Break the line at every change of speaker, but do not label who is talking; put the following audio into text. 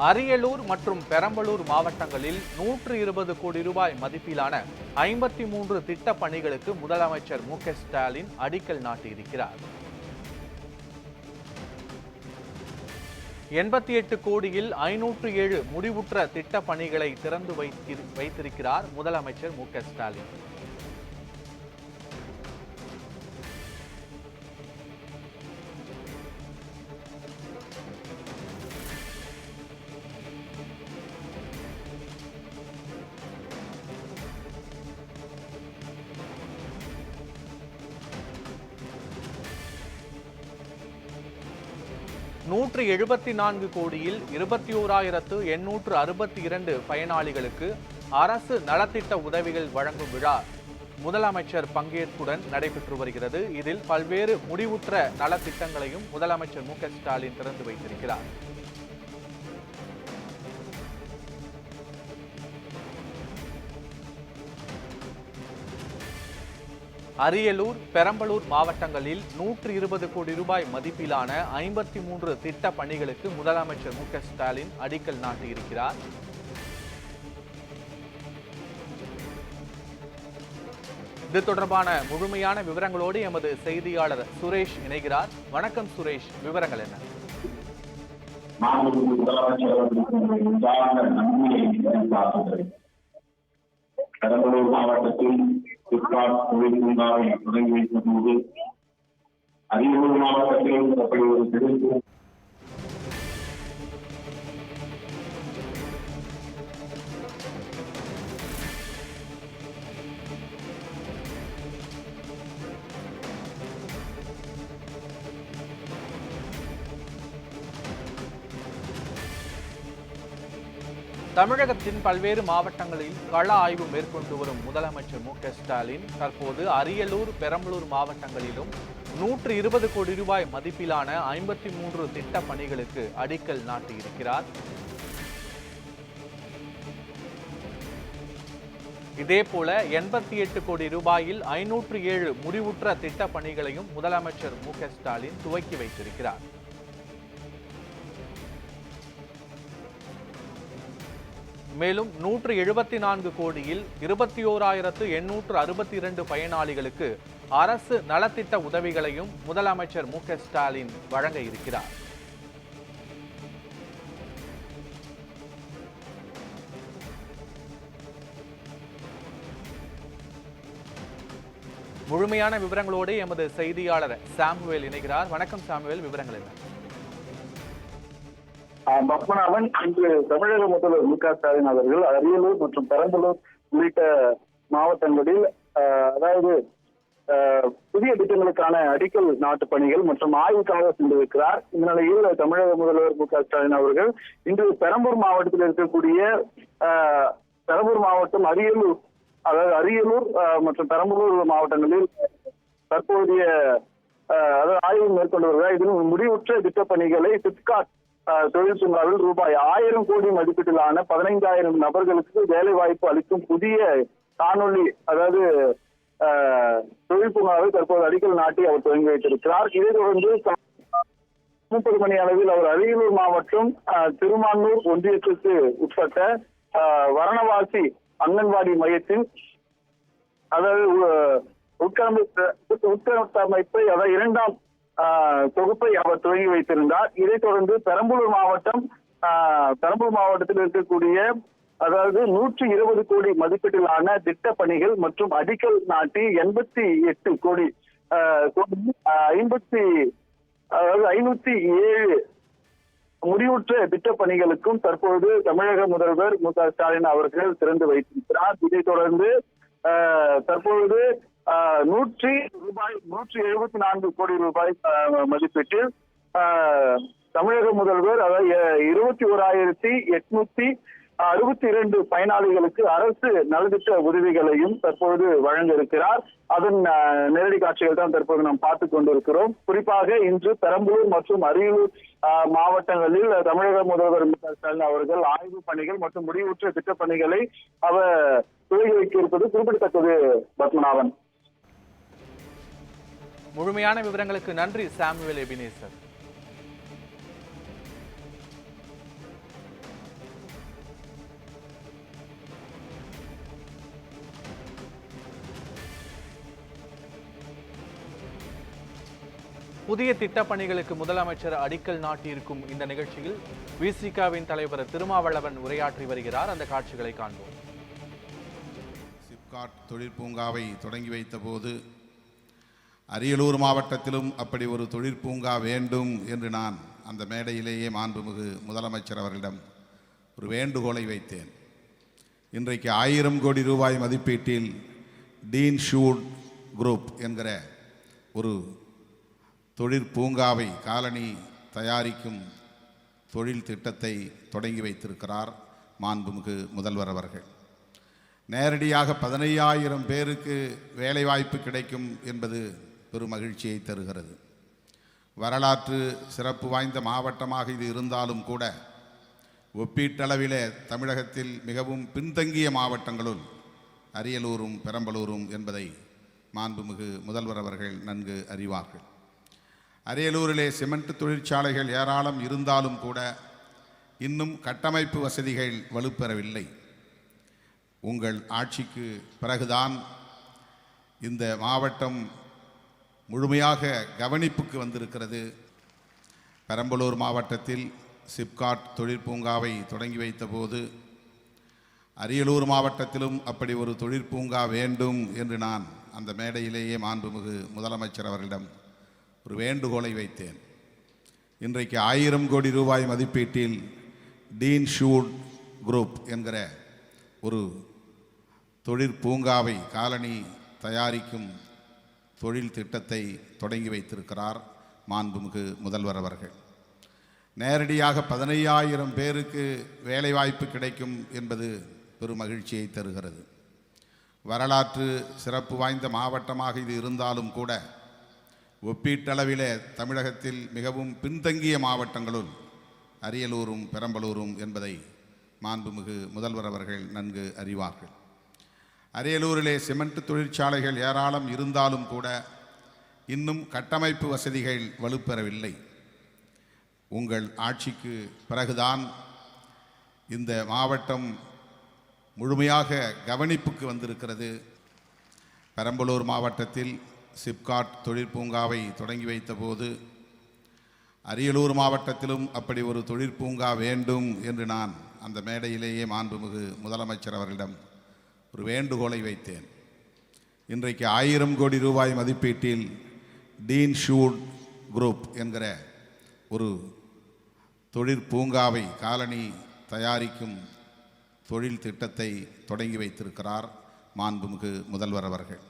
அரியலூர் மற்றும் பெரம்பலூர் மாவட்டங்களில் 120 கோடி ரூபாய் மதிப்பிலான 53 திட்ட பணிகளுக்கு முதலமைச்சர் மு.க.ஸ்டாலின் அடிக்கல் நாட்டியிருக்கிறார். 88 கோடியில் 507 முடிவுற்ற திட்ட பணிகளை திறந்து வைத்திருக்கிறார் முதலமைச்சர் மு.க.ஸ்டாலின். $174 கோடியில் 21,862 பயனாளிகளுக்கு அரசு நலத்திட்ட உதவிகள் வழங்கும் விழா முதலமைச்சர் பங்கேற்புடன் நடைபெற்று வருகிறது. இதில் பல்வேறு முடிவுற்ற நலத்திட்டங்களையும் முதலமைச்சர் மு.க.ஸ்டாலின் திறந்து வைத்திருக்கிறார். அரியலூர், பெரம்பலூர் மாவட்டங்களில் 120 கோடி ரூபாய் மதிப்பிலான 53 திட்ட பணிகளுக்கு முதலமைச்சர் மு.க.ஸ்டாலின் அடிக்கல் நாட்டியிருக்கிறார். இது தொடர்பான முழுமையான விவரங்களோடு எமது செய்தியாளர் சுரேஷ் இணைகிறார். வணக்கம் சுரேஷ், விவரங்கள் என்ன?
பெரம்பலூர் மாவட்டத்தில் தொழில் பூங்காவை தொடங்கி வைத்த போது அரியலூர் மாவட்டத்தில் அப்படி ஒரு சிறப்பு
தமிழகத்தின் பல்வேறு மாவட்டங்களில் கள ஆய்வு மேற்கொண்டு வரும் முதலமைச்சர் மு.க.ஸ்டாலின் தற்போது அரியலூர், பெரம்பலூர் மாவட்டங்களிலும் 120 கோடி ரூபாய் மதிப்பிலான 53 திட்ட பணிகளுக்கு அடிக்கல் நாட்டியிருக்கிறார். இதேபோல 88 கோடி ரூபாயில் 507 முடிவுற்ற திட்ட பணிகளையும் முதலமைச்சர் மு.க.ஸ்டாலின் துவக்கி வைத்திருக்கிறார். மேலும் 174 கோடியில் 21,862 பயனாளிகளுக்கு அரசு நலத்திட்ட உதவிகளையும் முதலமைச்சர் மு.க.ஸ்டாலின் வழங்க இருக்கிறார். முழுமையான விவரங்களோடு எமது செய்தியாளர் சாமுவேல் இணைகிறார். வணக்கம் சாமுவேல், விவரங்கள் என்ன?
பத்மநாபன், இன்று தமிழக முதல்வர் மு.க.ஸ்டாலின் அவர்கள் அரியலூர் மற்றும் பெரம்பலூர் உள்ளிட்ட மாவட்டங்களில் அதாவது புதிய திட்டங்களுக்கான அடிக்கல் நாட்டு பணிகள் மற்றும் ஆய்வுக்காக சென்றிருக்கிறார். இந்த நிலையில் தமிழக முதல்வர் மு.க.ஸ்டாலின் அவர்கள் இன்று பெரம்பூர் மாவட்டத்தில் இருக்கக்கூடிய பெரம்பூர் மாவட்டம் அரியலூர், அதாவது அரியலூர் மற்றும் பெரம்பலூர் மாவட்டங்களில் தற்போதைய ஆய்வு மேற்கொண்டு வருகிறார். இதில் முடிவுற்ற திட்ட பணிகளை சிப்காட் தொழில் பூங்காவில் ரூபாய் 1000 கோடி மதிப்பீட்டிலான 15,000 நபர்களுக்கு வேலை வாய்ப்பு அளிக்கும் புதிய காணொலி அதாவது தொழில் பூங்காவை தற்போது அடிக்கல் நாட்டி அவர் துவங்கி வைத்திருக்கிறார். இதை தொடர்ந்து 30 மணி அளவில் அவர் அரியலூர் மாவட்டம் திருமானூர் ஒன்றியத்திற்கு உட்பட்ட வரணவாசி அங்கன்வாடி மையத்தின் அதாவது உட்கட்டமைப்பை அதாவது 2ஆம் தொகுப்பை அவர் துவங்கி வைத்திருந்தார். இதைத் தொடர்ந்து பெரம்பலூர் மாவட்டத்தில் இருக்கக்கூடிய அதாவது 120 கோடி மதிப்பீட்டிலான திட்ட பணிகள் மற்றும் அடிக்கல் நாட்டி 88 கோடி 507 முடிவுற்ற திட்ட பணிகளுக்கும் தற்போது தமிழக முதல்வர் மு.க.ஸ்டாலின் அவர்கள் திறந்து வைத்திருக்கிறார். இதைத் தொடர்ந்து தற்பொழுது 174 கோடி ரூபாய் மதிப்பீட்டில் தமிழக முதல்வர் அதாவது 21,862 பயனாளிகளுக்கு அரசு நலத்திட்ட உதவிகளையும் தற்போது வழங்க இருக்கிறார். அதன் நேரடி காட்சிகள் தான் தற்போது நாம் பார்த்துக் கொண்டிருக்கிறோம். குறிப்பாக இன்று பெரம்பலூர் மற்றும் அரியலூர் மாவட்டங்களில் தமிழக முதல்வர் மு.க.ஸ்டாலின் அவர்கள் ஆய்வு பணிகள் மற்றும் முடிவுற்ற திட்ட பணிகளை அவர் துவங்கி வைக்க இருப்பது குறிப்பிடத்தக்கது. பத்மநாபன்,
முழுமையான விவரங்களுக்கு நன்றி சாமுவேல் எபினேசர். புதிய திட்டப்பணிகளுக்கு முதலமைச்சர் அடிக்கல் நாட்டியிருக்கும் இந்த நிகழ்ச்சியில் விசிகாவின் தலைவர் திருமாவளவன் உரையாற்றி வருகிறார். அந்த காட்சிகளை காண்போம்.
சிப்காட் தொழிற்பூங்காவை தொடங்கி வைத்த போது அரியலூர் மாவட்டத்திலும் அப்படி ஒரு தொழிற்பூங்கா வேண்டும் என்று நான் அந்த மேடையிலேயே மாண்புமிகு முதலமைச்சர் அவர்களிடம் ஒரு வேண்டுகோளை வைத்தேன். இன்றைக்கு 1000 கோடி ரூபாய் மதிப்பீட்டில் டீன் ஷூட் குரூப் என்கிற ஒரு தொழிற்பூங்காவை காலனி தயாரிக்கும் தொழில் திட்டத்தை தொடங்கி வைத்திருக்கிறார் மாண்புமிகு முதல்வர் அவர்கள். நேரடியாக 15,000 பேருக்கு வேலைவாய்ப்பு கிடைக்கும் என்பது பெரும் மகிழ்ச்சியை தருகிறது. வரலாற்று சிறப்பு வாய்ந்த மாவட்டமாக இது இருந்தாலும் கூட ஒப்பீட்டளவிலே தமிழகத்தில் மிகவும் பின்தங்கிய மாவட்டங்களுள் அரியலூரும் பெரம்பலூரும் என்பதை மாண்புமிகு முதல்வர் அவர்கள் நன்கு அறிவார்கள். அரியலூரிலே சிமெண்ட் தொழிற்சாலைகள் ஏராளம் இருந்தாலும் கூட இன்னும் கட்டமைப்பு வசதிகள் வலுப்பெறவில்லை. உங்கள் ஆட்சிக்கு பிறகுதான் இந்த மாவட்டம் முழுமையாக கவனிப்புக்கு வந்திருக்கிறது. பெரம்பலூர் மாவட்டத்தில் சிப்காட் தொழிற்பூங்காவை தொடங்கி வைத்த போது அரியலூர் மாவட்டத்திலும் அப்படி ஒரு தொழிற்பூங்கா வேண்டும் என்று நான் அந்த மேடையிலேயே மாண்புமிகு முதலமைச்சர் அவர்களிடம் ஒரு வேண்டுகோளை வைத்தேன். இன்றைக்கு 1000 கோடி ரூபாய் மதிப்பீட்டில் டீன் ஷூட் குரூப் என்கிற ஒரு தொழிற்பூங்காவை காலனி தயாரிக்கும் தொழில் திட்டத்தை தொடங்கி வைத்திருக்கிறார் மாண்புமிகு முதல்வர் அவர்கள். நேரடியாக 15,000 பேருக்கு வேலைவாய்ப்பு கிடைக்கும் என்பது பெரும் மகிழ்ச்சியை தருகிறது. வரலாற்று சிறப்பு வாய்ந்த மாவட்டமாக இது இருந்தாலும் கூட ஒப்பீட்டளவிலே தமிழகத்தில் மிகவும் பின்தங்கிய மாவட்டங்களுள் அரியலூரும் பெரம்பலூரும் என்பதை மாண்புமிகு முதல்வர் அவர்கள் நன்கு அறிவார்கள். அரியலூரிலே சிமெண்ட் தொழிற்சாலைகள் ஏராளம் இருந்தாலும் கூட இன்னும் கட்டமைப்பு வசதிகள் வலுப்பெறவில்லை. உங்கள் ஆட்சிக்கு பிறகுதான் இந்த மாவட்டம் முழுமையாக கவனிப்புக்கு வந்திருக்கிறது. பெரம்பலூர் மாவட்டத்தில் சிப்காட் தொழிற்பூங்காவை தொடங்கி வைத்த போது அரியலூர் மாவட்டத்திலும் அப்படி ஒரு தொழிற்பூங்கா வேண்டும் என்று நான் அந்த மேடையிலேயே மாண்புமிகு முதலமைச்சர் அவர்களிடம் ஒரு வேண்டுகோளை வைத்தேன். இன்றைக்கு 1000 கோடி ரூபாய் மதிப்பீட்டில் டீன் ஷூட் குரூப் என்கிற ஒரு தொழிற்பூங்காவை காலனி தயாரிக்கும் தொழில் திட்டத்தை தொடங்கி வைத்திருக்கிறார் மாண்புமிகு முதல்வர் அவர்கள்.